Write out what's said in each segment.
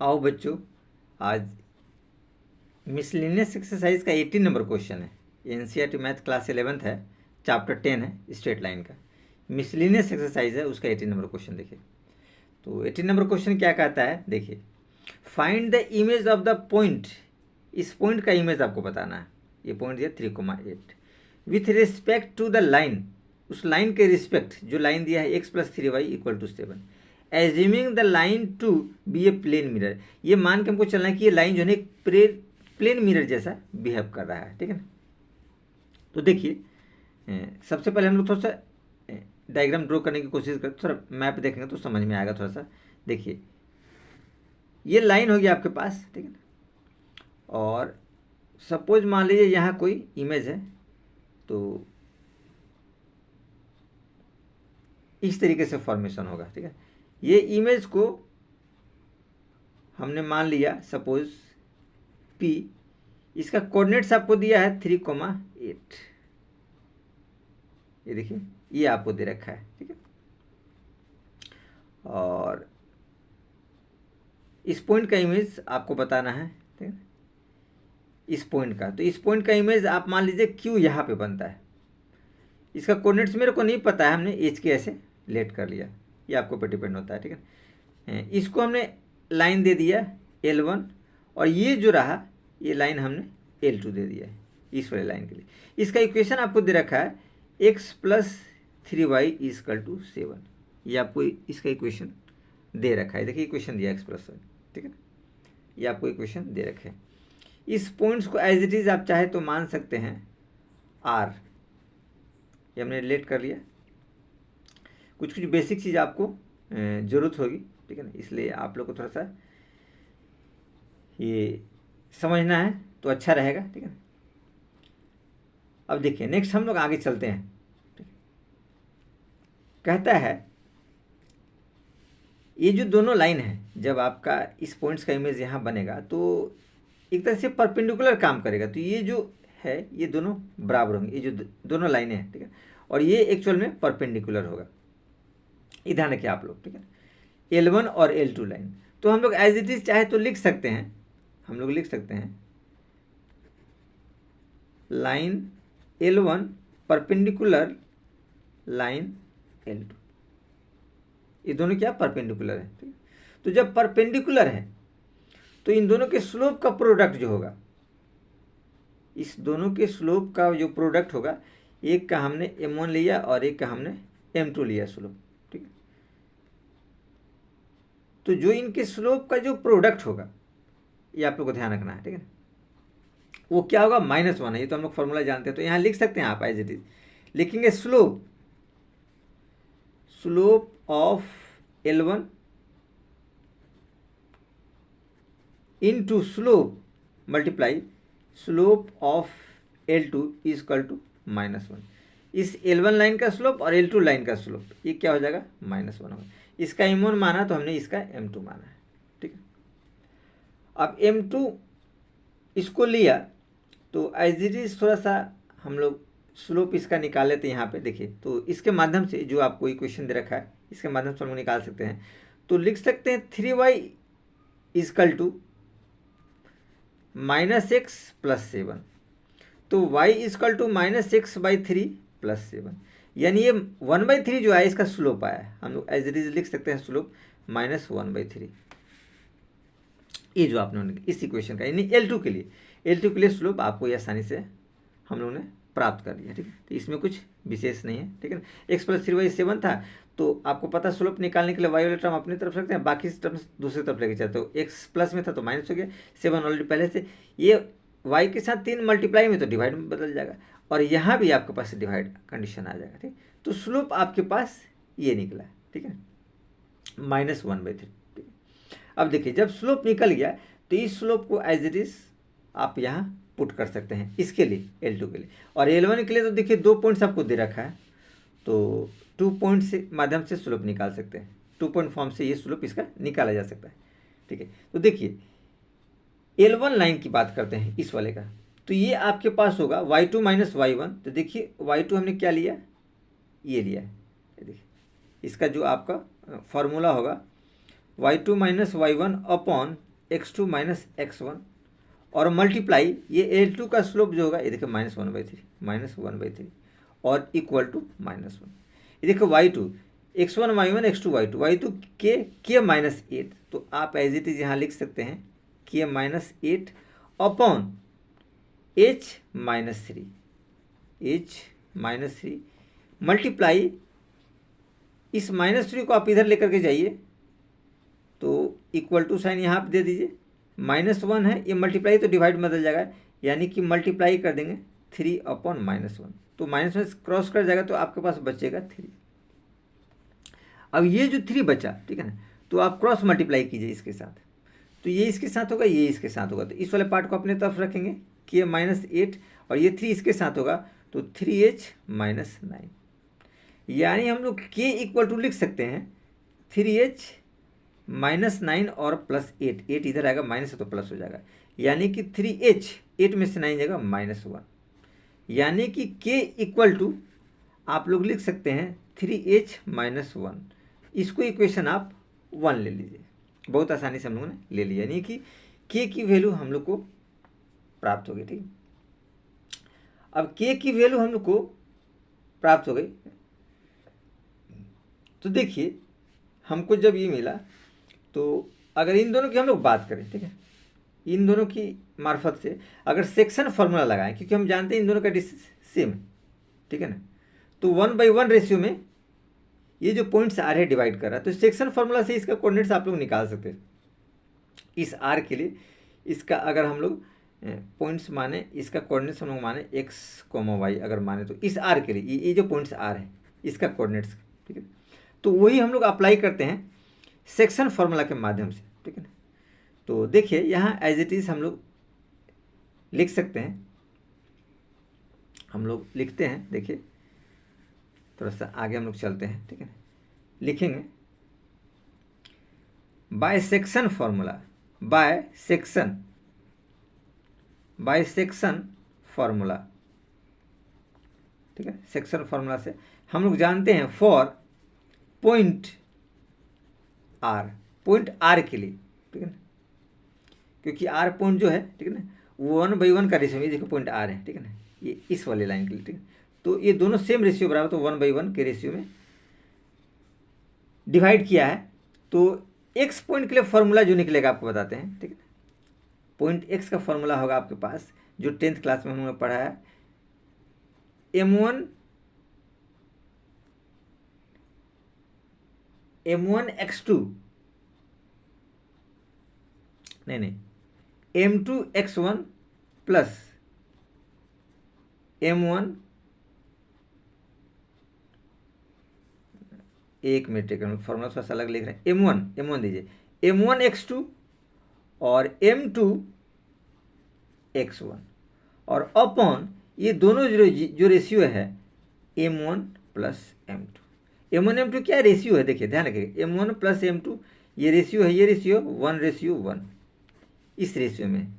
आओ बच्चों, आज मिसलिनियस एक्सरसाइज का 18 नंबर क्वेश्चन है। एनसीईआरटी मैथ क्लास 11th है, चैप्टर 10 है स्ट्रेट लाइन का। मिसलिनियस एक्सरसाइज है, उसका 18 नंबर क्वेश्चन देखिए। तो 18 नंबर क्वेश्चन क्या कहता है, देखिए, find the image of the point. इस पॉइंट का इमेज आपको बताना है। ये पॉइंट दिया 3,8 with respect to the line. उस लाइन के रिस्पेक्ट जो लाइन दिया है x + 3y = 7, assuming the line to be a plane mirror. ये मान के हमको चलना है कि ये लाइन जो है एक प्लेन मिरर जैसा बिहेव कर रहा है, ठीक है ना। तो देखिए, सबसे पहले हम लोग थोड़ा सा डायग्राम ड्रॉ करने की कोशिश करते, थोड़ा मैप देखेंगे तो समझ में आएगा थोड़ा सा। देखिए, ये लाइन होगी आपके पास, ठीक है ना, और सपोज मान लीजिए यहाँ कोई इमेज है, तो इस तरीके से फॉर्मेशन होगा, ठीक है। ये इमेज को हमने मान लिया सपोज P, इसका कोऑर्डिनेट्स आपको दिया है 3,8। ये देखिए, ये आपको दे रखा है, ठीक है। और इस पॉइंट का इमेज आपको बताना है, ठीक है, इस पॉइंट का। तो इस पॉइंट का इमेज आप मान लीजिए Q यहाँ पे बनता है। इसका कोऑर्डिनेट्स मेरे को नहीं पता है, हमने H के ऐसे लेट कर लिया, ये आपको पे डिपेंड होता है, ठीक है। इसको हमने लाइन दे दिया L1, और ये जो रहा ये लाइन हमने L2 दे दिया है इस वाले लाइन के लिए। इसका इक्वेशन आपको दे रखा है x + 3y = 7। ये आपको इसका इक्वेशन दे रखा है, देखिए इक्वेशन दिया x + 1, ठीक है। ये आपको इक्वेशन दे रखे हैं। इस पॉइंट्स को एज इट इज़ आप चाहे तो मान सकते हैं R। ये हमने रिलेट कर लिया। कुछ कुछ बेसिक चीज़ आपको ज़रूरत होगी, ठीक है ना, इसलिए आप लोग को थोड़ा सा ये समझना है तो अच्छा रहेगा, ठीक है। अब देखिए, नेक्स्ट हम लोग आगे चलते हैं, ठीक है। कहता है ये जो दोनों लाइन है, जब आपका इस पॉइंट्स का इमेज यहाँ बनेगा तो एक तरह से परपेंडिकुलर काम करेगा। तो ये जो है ये दोनों बराबर होंगे, ये जो दोनों लाइनें हैं, ठीक है, और ये एक्चुअल में परपेंडिकुलर होगा। ये ध्यान रखिए आप लोग, ठीक है। L1 और L2 लाइन, तो हम लोग एज इट इज चाहे तो लिख सकते हैं, हम लोग लिख सकते हैं line L1 perpendicular line L2। ये दोनों क्या परपेंडिकुलर है, ठीक है। तो जब परपेंडिकुलर है तो इन दोनों के स्लोप का प्रोडक्ट जो होगा, इस दोनों के स्लोप का जो प्रोडक्ट होगा, एक का हमने M1 लिया और एक का हमने M2 लिया स्लोप, ठीक है। तो जो इनके स्लोप का जो प्रोडक्ट होगा, ये आप लोग को ध्यान रखना है, ठीक है। वो क्या होगा, -1 है। ये तो हम लोग फॉर्मूला जानते हैं, तो यहाँ लिख सकते हैं आप एज इट इज। लिखेंगे slope of L1 into slope multiply slope of L2 = -1। इस L1 लाइन का स्लोप और L2 लाइन का स्लोप, ये क्या हो जाएगा, -1 होगा। इसका M1 माना तो हमने इसका M2 माना है, ठीक है। अब M2 इसको लिया तो एज इट इज थोड़ा सा हम लोग स्लोप इसका निकाल लेते हैं यहाँ पे। देखिए, तो इसके माध्यम से जो आपको इक्वेशन दे रखा है, इसके माध्यम से हम लोग निकाल सकते हैं। तो लिख सकते हैं 3y = -x + 7। तो y = -x/3 + 7, यानी ये 1/3 जो है इसका स्लोप आया है। हम लोग एज इट इज लिख सकते हैं स्लोप -1/3। ये जो आपने इस इक्वेशन का, यानी L2 के लिए स्लोप आपको ये आसानी से हम लोगों ने प्राप्त कर लिया, ठीक है। तो इसमें कुछ विशेष नहीं है, ठीक है ना। x + 3y 7 था, तो आपको पता स्लोप निकालने के लिए y वाले टर्म अपनी तरफ रखते हैं, बाकी टर्म दूसरी तरफ लेके चलते हो। x प्लस में था तो माइनस हो गया, 7 ऑलरेडी पहले से, ये y के साथ 3 मल्टीप्लाई में तो डिवाइड में बदल जाएगा, और यहाँ भी आपके पास डिवाइड कंडीशन आ जाएगा, ठीक। तो स्लोप आपके पास ये निकला, ठीक है, -1/3, ठीक है। अब देखिए, जब स्लोप निकल गया तो इस स्लोप को एज इट इज आप यहाँ पुट कर सकते हैं इसके लिए, L2 के लिए। और L1 के लिए तो देखिए 2 पॉइंट्स आपको दे रखा है, तो 2 पॉइंट से माध्यम से स्लोप निकाल सकते हैं। 2 पॉइंट फॉर्म से ये स्लोप इसका निकाला जा सकता है, ठीक है। तो देखिए, L1 लाइन की बात करते हैं इस वाले का, तो ये आपके पास होगा y2 - y1। तो देखिए, y2 हमने क्या लिया, ये लिया है, देखिए इसका जो आपका फॉर्मूला होगा y2 - y1 upon x2 minus x1 और मल्टीप्लाई ये L2 का स्लोप जो होगा ये देखिए -1/3 और इक्वल टू -1। ये देखो y2 x1 y1 x2 y2 y2 k -8, तो आप एज इट इज यहाँ लिख सकते हैं k -8 अपॉन h -3 मल्टीप्लाई इस -3 को आप इधर लेकर के जाइए तो इक्वल टू साइन यहाँ आप दे दीजिए, -1 है, ये मल्टीप्लाई तो डिवाइड में बदल जाएगा, यानी कि मल्टीप्लाई कर देंगे 3 अपॉन -1, तो -1 क्रॉस कर जाएगा तो आपके पास बचेगा 3। अब ये जो 3 बचा, ठीक है ना, तो आप क्रॉस मल्टीप्लाई कीजिए इसके साथ, तो ये इसके साथ होगा, ये इसके साथ होगा, तो इस वाले पार्ट को अपने तरफ रखेंगे k -8 और ये 3 इसके साथ होगा तो 3h -9, यानी हम लोग k इक्वल टू लिख सकते हैं 3h -9 और +8, 8 इधर आएगा माइनस है तो प्लस हो जाएगा, यानी कि 3h 8 में से 9 जाएगा -1, यानी कि k इक्वल टू आप लोग लिख सकते हैं 3h -1। इसको इक्वेशन आप 1 ले लीजिए, बहुत आसानी से हम लोगों ने ले लिया, यानी कि k की वैल्यू हम लोग को प्राप्त हो गई। ठीक, अब k की वैल्यू हम लोग को प्राप्त हो गई, तो देखिए हमको जब ये मिला तो अगर इन दोनों की हम लोग बात करें, ठीक है, इन दोनों की मार्फत से अगर सेक्शन फार्मूला लगाएं, क्योंकि हम जानते हैं इन दोनों का डिस्टेंस सेम है, ठीक है ना, तो 1/1 रेशियो में ये जो पॉइंट्स आर है डिवाइड कर रहा है, तो सेक्शन फार्मूला से इसका कोऑर्डिनेट्स आप लोग निकाल सकते हैं। इस आर के लिए इसका अगर हम लोग पॉइंट्स माने, इसका कोऑर्डिनेट्स हम लोग माने x, y अगर माने, तो इस आर के लिए ये जो पॉइंट्स आर है इसका कोऑर्डिनेट्स, ठीक है, तो वही हम लोग अप्लाई करते हैं सेक्शन फार्मूला के माध्यम से, ठीक है ना। तो देखिए यहाँ एज इट इज़ हम लोग लिख सकते हैं, हम लोग लिखते हैं, देखिए थोड़ा सा आगे हम लोग चलते हैं, ठीक है ना, लिखेंगे by section formula, by section formula, ठीक है, सेक्शन फार्मूला से हम लोग जानते हैं फॉर पॉइंट आर के लिए, ठीक है ना, क्योंकि आर पॉइंट जो है, ठीक है ना, 1/1 का रेशियो, ये देखो पॉइंट आर है, ठीक है ना, ये इस वाले लाइन के लिए, ठीक है, तो ये दोनों सेम रेशियो बराबर, तो 1/1 के रेशियो में डिवाइड किया है, तो एक्स पॉइंट के लिए फॉर्मूला जो निकलेगा आपको बताते हैं, ठीक है, पॉइंट एक्स का फॉर्मूला होगा आपके पास जो 10th क्लास में हमने पढ़ा है, m1x2 m2x1 प्लस m1, एक मिनट फॉर्मूला थोड़ा सा अलग लिख रहे हैं, m1 दीजिए, m1x2 और m2x1 और अपॉन ये दोनों जो रेशियो है m1 plus m2, m1 m2 क्या रेशियो है, देखिए ध्यान रखिएगा, m1 प्लस m2 ये रेशियो है, ये रेशियो 1:1, इस रेशियो में,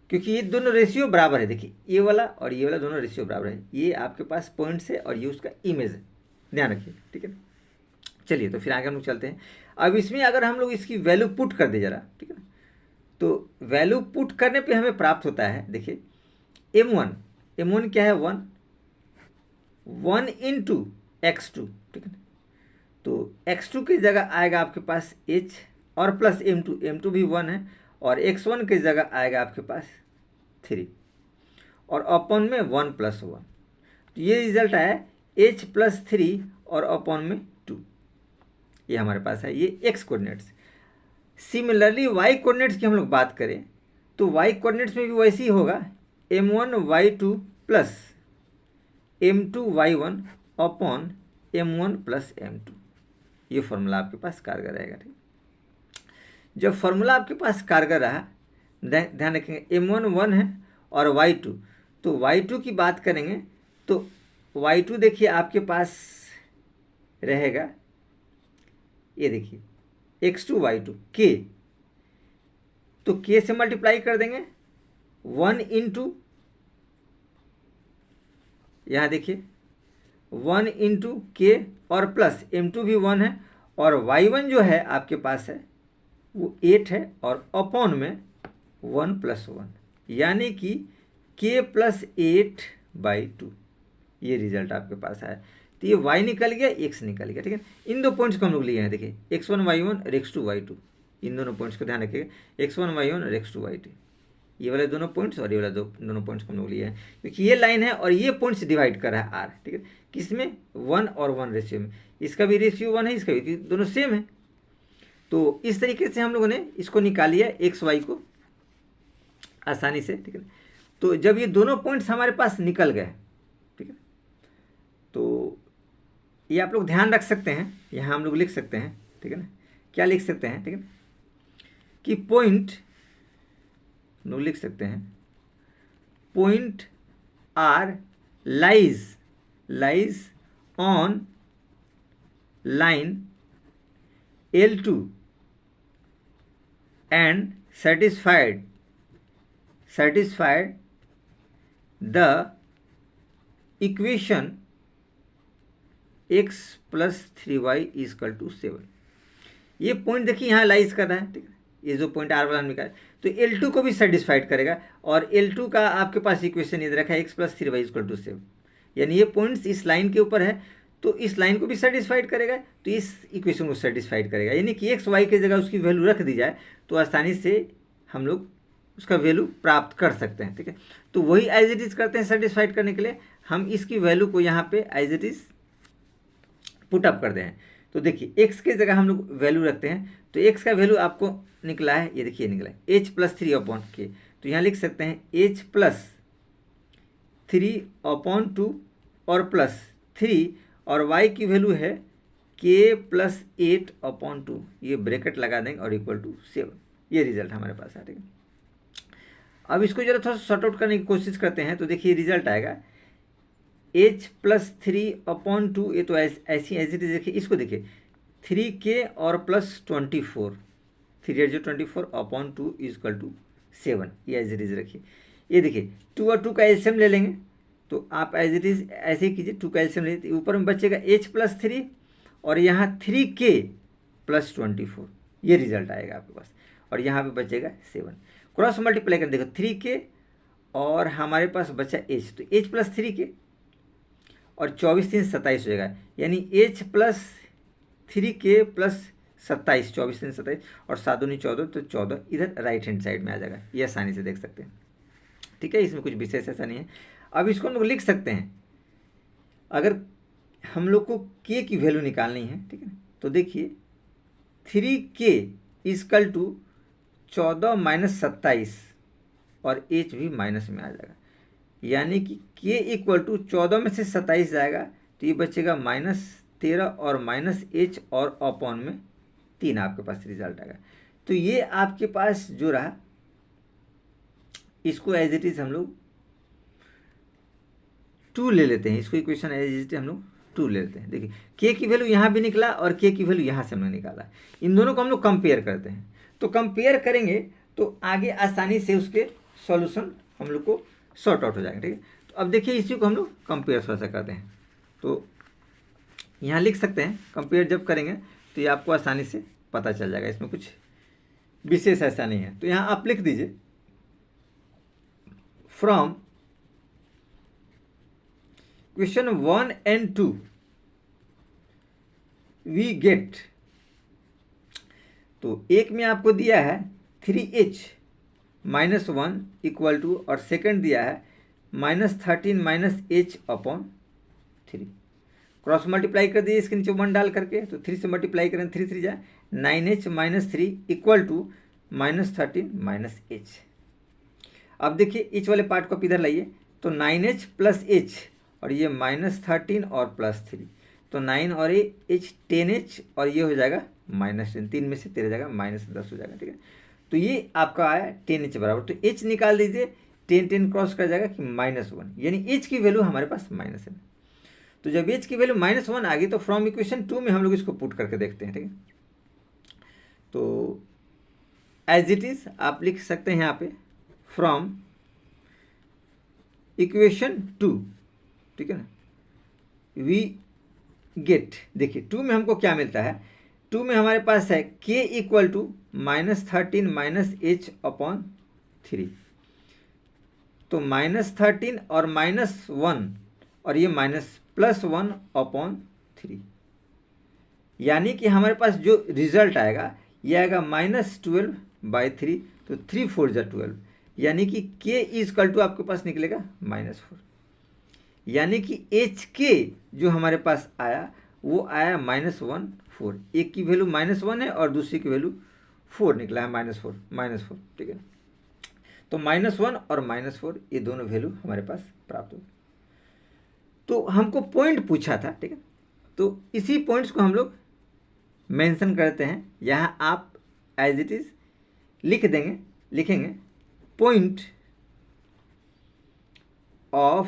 क्योंकि ये दोनों रेशियो बराबर है, देखिए ये वाला और ये वाला दोनों रेशियो बराबर है, ये आपके पास पॉइंट्स है और ये उसका इमेज है, ध्यान रखिए, ठीक है। चलिए तो फिर आगे हम लोग चलते हैं। अब इसमें अगर हम लोग इसकी वैल्यू पुट कर दे जरा, ठीक है ना, तो वैल्यू पुट करने पे हमें प्राप्त होता है, देखिए m1 क्या है, 1 इंटू x2, ठीक है ना, तो x2 की जगह आएगा आपके पास h और प्लस m2 भी 1 है, और x1 की जगह आएगा आपके पास 3 और अपॉन में 1 + 1, तो ये रिजल्ट आया h + 3 और अपॉन में 2, ये हमारे पास है, ये x coordinates. Similarly y coordinates की हम लोग बात करें तो y कोऑर्डिनेट्स में भी वैसे ही होगा, m1y2 plus m2y1 upon m1 + m2, ये फॉर्मूला आपके पास कारगर रहेगा, ठीक। जब फॉर्मूला आपके पास कारगर रहा, ध्यान रखेंगे m1 1 है और y2, तो y2 की बात करेंगे तो y2 देखिए आपके पास रहेगा, ये देखिए x2 y2 k, तो k से मल्टीप्लाई कर देंगे 1 इंटू, यहाँ देखिए 1 इंटू k और प्लस m2 भी 1 है और y1 जो है आपके पास है वो 8 है और अपॉन में 1 + 1 यानी कि k + 8/2 ये रिजल्ट आपके पास आया। तो ये y निकल गया, x निकल गया, ठीक है। इन दो पॉइंट्स को हम लोग लिए हैं, देखिए x1 y1 और x2 y2, इन दोनों पॉइंट्स को ध्यान रखिएगा, x1 y1 और x2 y2, ये वाले दोनों पॉइंट्स और ये वाला दोनों पॉइंट्स को हम लोग लिए हैं, क्योंकि ये लाइन है और ये पॉइंट्स डिवाइड कर रहा है r, ठीक है। किसमें? 1 और 1 रेशियो में, इसका भी रेशियो 1 है, इसका भी, दोनों सेम है। तो इस तरीके से हम लोगों ने इसको निकाल लिया एक्स वाई को आसानी से, ठीक है। तो जब ये दोनों पॉइंट्स हमारे पास निकल गए, ठीक है, तो ये आप लोग ध्यान रख सकते हैं, यहाँ हम लोग लिख सकते हैं, ठीक है ना, क्या लिख सकते हैं, ठीक है, कि पॉइंट हम लोग लिख सकते हैं, point R lies on line L2 and satisfied the equation x + 3y = 7। ये पॉइंट देखिए यहाँ लाइज कर रहा है, ठीक है, ये जो पॉइंट आर वाला हमने निकाला, तो L2 को भी सेटिस्फाइड करेगा और L2 का आपके पास इक्वेशन इधर रखा है x + 3y = 7, यानी ये पॉइंट्स इस लाइन के ऊपर है तो इस लाइन को भी सेटिस्फाइड करेगा, तो इस इक्वेशन को सेटिस्फाइड करेगा, यानी कि एक्स वाई की जगह उसकी वैल्यू रख दी जाए तो आसानी से हम लोग उसका वैल्यू प्राप्त कर सकते हैं, ठीक है। तो वही एज इट इज करते हैं सेटिस्फाइड करने के लिए, हम इसकी वैल्यू को यहाँ पे एज इट इज पुटअप करते हैं। तो देखिए एक्स की जगह हम लोग वैल्यू रखते हैं, तो एक्स का वैल्यू आपको निकला है, ये देखिए निकला है h + 3/k, तो यहाँ लिख सकते हैं h + 3/2 और +3 और y की वैल्यू है k + 8/2, ये ब्रैकेट लगा देंगे और =7, ये रिजल्ट हमारे पास आ रहा है। अब इसको जरा थोड़ा शॉर्ट आउट करने की कोशिश करते हैं, तो देखिए रिजल्ट आएगा h + 3/2, ये तो ऐसी एज इट इज, देखिए इसको देखिए 3k और +24, 3 × 24/2 = 7, ये एज इट इज रखिए। ये देखिए 2 और 2 का एलसीएम ले लेंगे, तो आप एज इट इज ऐसे ही कीजिए, 2 का एलसीएम ले लीजिए, ऊपर में बचेगा h + 3 और यहाँ 3k + 24, ये रिजल्ट आएगा आपके पास, और यहाँ पे बचेगा 7। क्रॉस मल्टीप्लाई कर देखो 3k और हमारे पास बचा h, तो h + 3k और 24 3 27 हो जाएगा, यानी h + 3k + 27, 24 3 27 और 7 दूनी 14, तो 14 इधर राइट हैंड साइड में आ जाएगा, ये आसानी से देख सकते हैं, ठीक है। इसमें कुछ विशेष ऐसा नहीं है। अब इसको हम लोग लिख सकते हैं, अगर हम लोग को k की वैल्यू निकालनी है, ठीक है, तो देखिए 3k = 14 - 27 और h भी माइनस में आ जाएगा, यानी कि k = 14 में से 27 जाएगा तो ये बचेगा -13 और -h और अपॉन में 3 आपके पास रिजल्ट आएगा। तो ये आपके पास जो रहा, इसको एज इट इज हम लोग 2 ले लेते हैं, इसको इक्वेशन एज इट इज हम लोग 2 ले लेते हैं। देखिए k की वैल्यू यहाँ भी निकला और k की वैल्यू यहाँ से हमने निकाला, इन दोनों को हम लोग कंपेयर करते हैं, तो कंपेयर करेंगे तो आगे आसानी से उसके सॉल्यूशन हम लोग को सॉर्ट आउट हो जाएगा, ठीक है। तो अब देखिए इसी को हम लोग कंपेयर थोड़ा सा करते हैं, तो यहाँ लिख सकते हैं, कंपेयर जब करेंगे तो ये आपको आसानी से पता चल जाएगा, इसमें कुछ विशेष ऐसा नहीं है। तो यहाँ आप लिख दीजिए from question 1 and 2 we get, तो एक में आपको दिया है 3h - 1 = और सेकंड दिया है -13 - h/3, क्रॉस मल्टीप्लाई कर दिए इसके नीचे 1 डाल करके, तो 3 से मल्टीप्लाई करें 3 3 जाए 9h - 3 = -13 - h। अब देखिए इच वाले पार्ट को आप इधर लाइए, तो 9h + h और ये -13 और +3, तो 9 और h 10h और ये हो जाएगा -10, 3 में से 13 जाएगा -10 हो जाएगा, ठीक है। तो ये आपका आया 10h बराबर, तो h निकाल दीजिए, 10 10 क्रॉस कर जाएगा कि -1, यानी h की वैल्यू हमारे पास -1। तो जब h की वैल्यू -1 आ गई तो फ्रॉम इक्वेशन 2 में हम लोग इसको पुट करके देखते हैं, ठीक है। तो एज इट इज आप लिख सकते हैं यहाँ पे फ्रॉम इक्वेशन 2, ठीक है ना, वी गेट, देखिए 2 में हमको क्या मिलता है, 2 में हमारे पास है k equal to -13 minus h upon 3। तो -13 और -1 और ये +1 अपॉन 3, यानी कि हमारे पास जो रिजल्ट आएगा ये आएगा -12/3। तो 3 4 जा 12, यानी कि k इक्वल टू आपके पास निकलेगा -4, यानी कि HK जो हमारे पास आया वो आया -1 4। एक की वैल्यू -1 है और दूसरी की वैल्यू 4 निकला है, -4, ठीक है। तो -1 और -4 ये दोनों वैल्यू हमारे पास प्राप्त हो। तो हमको पॉइंट पूछा था, ठीक है, तो इसी पॉइंट्स को हम लोग मेंशन करते हैं। यहाँ आप एज इट इज लिखेंगे पॉइंट ऑफ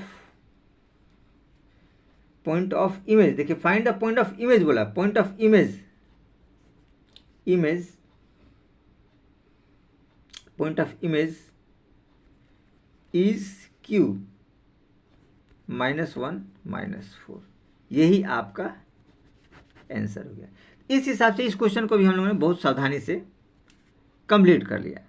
इमेज। देखिए find the point of image बोला, point of image is Q -1 -4। यही आपका आंसर हो गया। इस हिसाब से इस क्वेश्चन को भी हम लोगों ने बहुत सावधानी से कंप्लीट कर लिया।